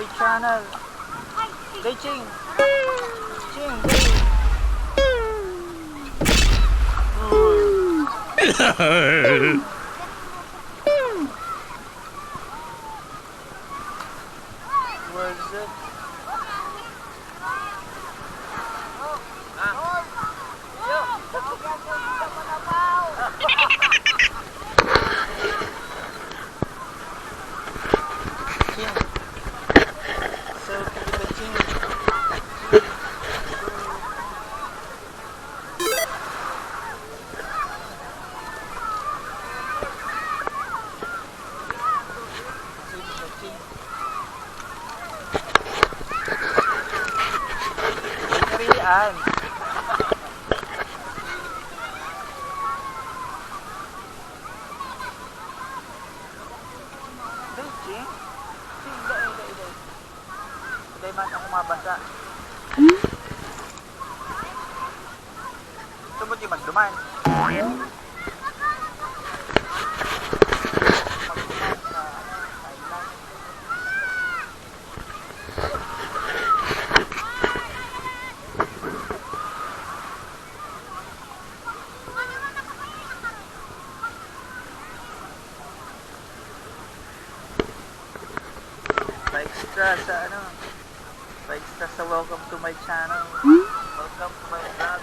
my channel. Day Ching. Ching. Where's it? Yan. Ching? Hindi man ako mabasa. Tumod yung magduman. Pa-extra sa welcome to my channel. Welcome to my vlog.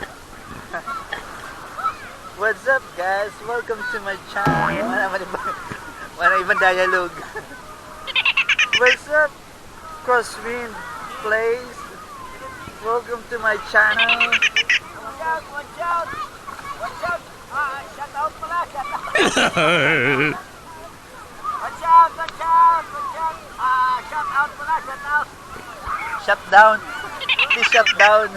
What's up guys? Welcome to my channel. Wala ibang dialogue. What's up? Crosswind Place. Welcome to my channel. Watch out! Watch out! Watch out! Shout out pala! Shout out! Watch out! Watch out! Watch out! Shout out pala! Shout out! Shut down! Hindi shut down!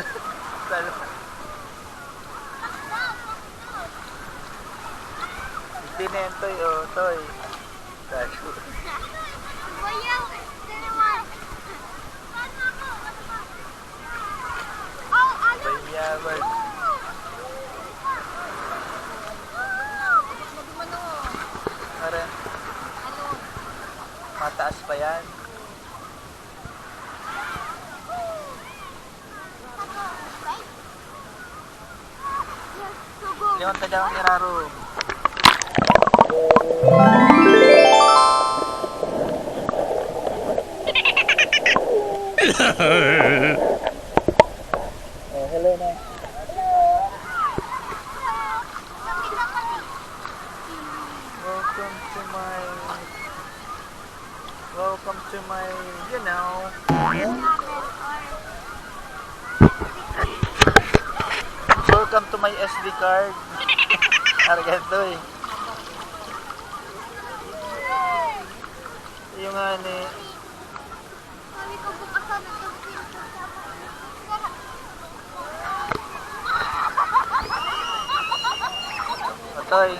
Hindi na yan, Toy. Oh, Toy. Bayawan. Ara. Mataas pa yan. Leon ta daw ni Raro. Hello na. Welcome to my, you know. Welcome to my SD card. Argento eh. Yung ano eh. Otoy.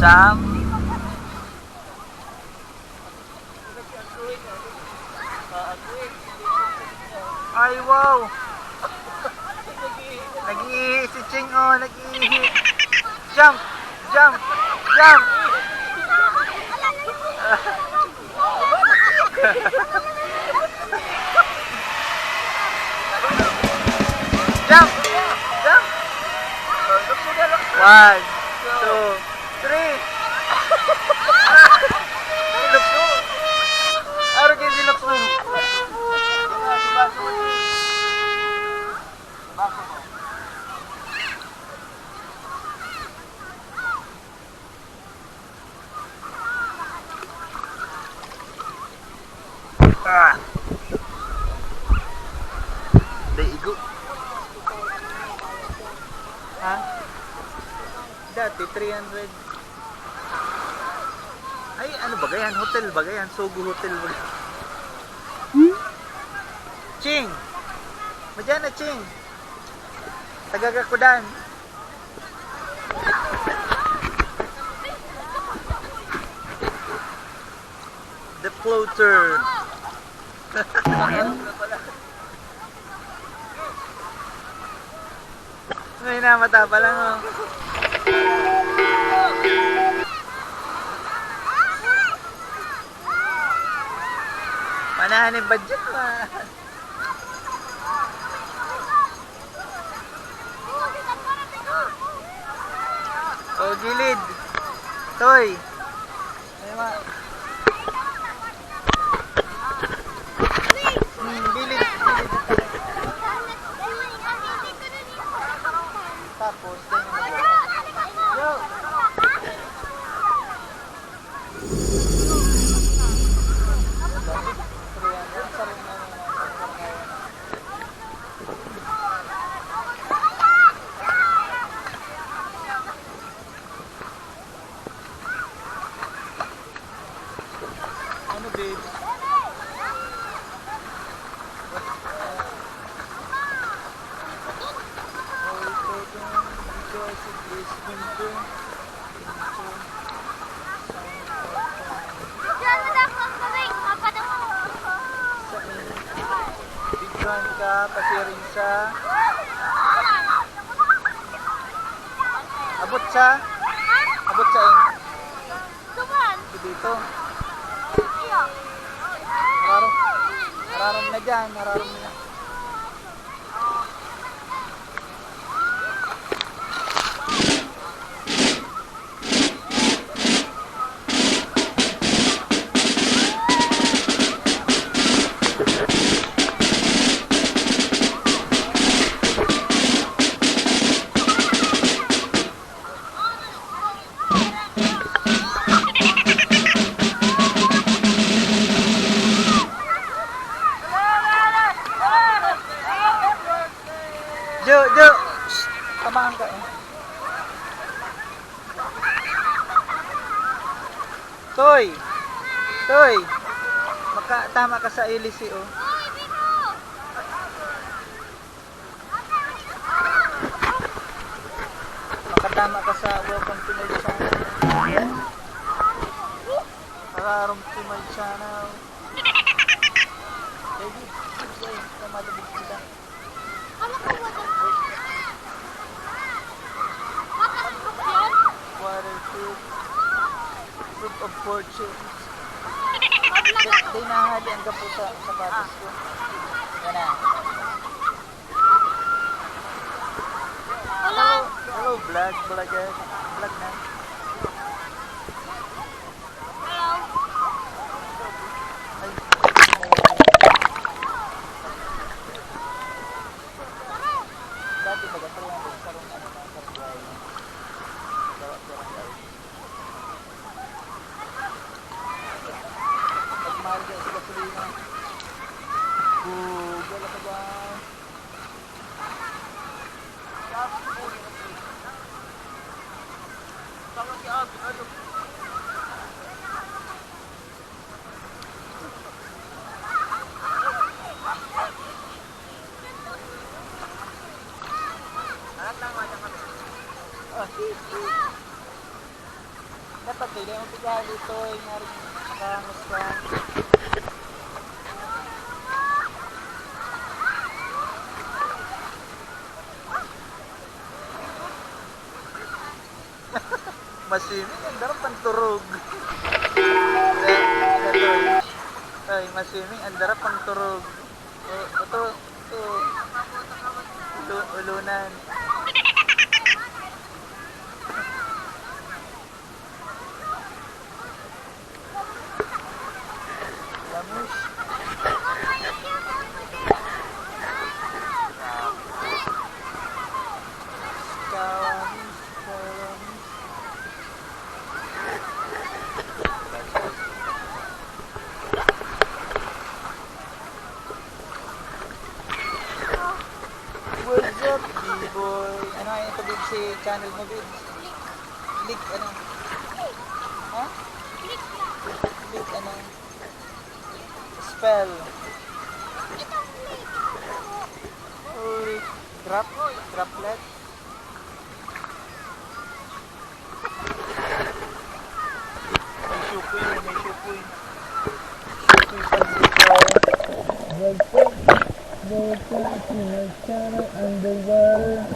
Sam. Ay wow. Nag-ihi si Ching oh, nag-ihi. Jump, jump, jump. Jump, jump. 1, 2, 3. Lukso. Araw kayo si Lukso. Daigo. Ha? Dati 300. Ay, ano ba yan? Hotel ba yan? Sogo Hotel ba? Ching! Madyan na, Ching! Tagagakudan! The floater! May namata pa lang oh. Manahan yung budget pa. Oh, gilid. Toy. Ay, gilid. Tapos, yo. Ano, babe? Bigyan ka, pasirin sa abot sa dito. Mararom na dyan, mararom na. Jo, tamaan ka eh. Toy, tama ka sa ilisi oh. Makatama ka sa welcome to my channel. Mararom to my channel. Baby, tamalabog kita. Waterproof, proof of fortune. Day nahalian ka po sa sapatos ko. Yan na. Hello vlog, vlogger. Vlog na. Ay. Dati baga sarong ano na sarong mahal ka sa gasolina. Gala ka ba? Dapat hindi mo bigay dito ay nakangos ka. Masiming, ang darap ang turog. Ay, masiming, ang darap ang turog. Ito, ulunan. Lamus. What's up, B-boy? Ano nga ito, Bib, si channel mo, Bib? Click, ano? Ha? Click, ano? Spell. Uy, droplet. May shupoy. Shupoy Welcome to my channel underwater.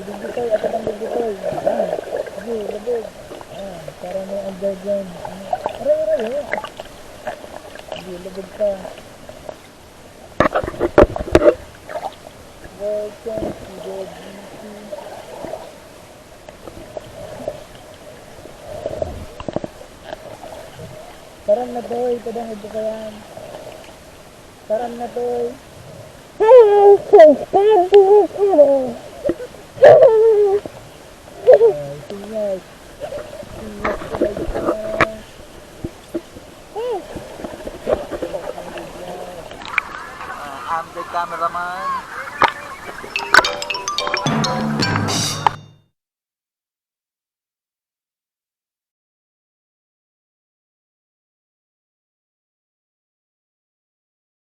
bibitoy, ako ng bibitoy. Ayan. Sige, labog. Ayan, para may underground. Aray, aray, sige, labog ka. Welcome to the BC. Taran na toy, padang ibo ka yan. Taran na toy. Sinyas. Sinyas ka na ito. I'm the cameraman.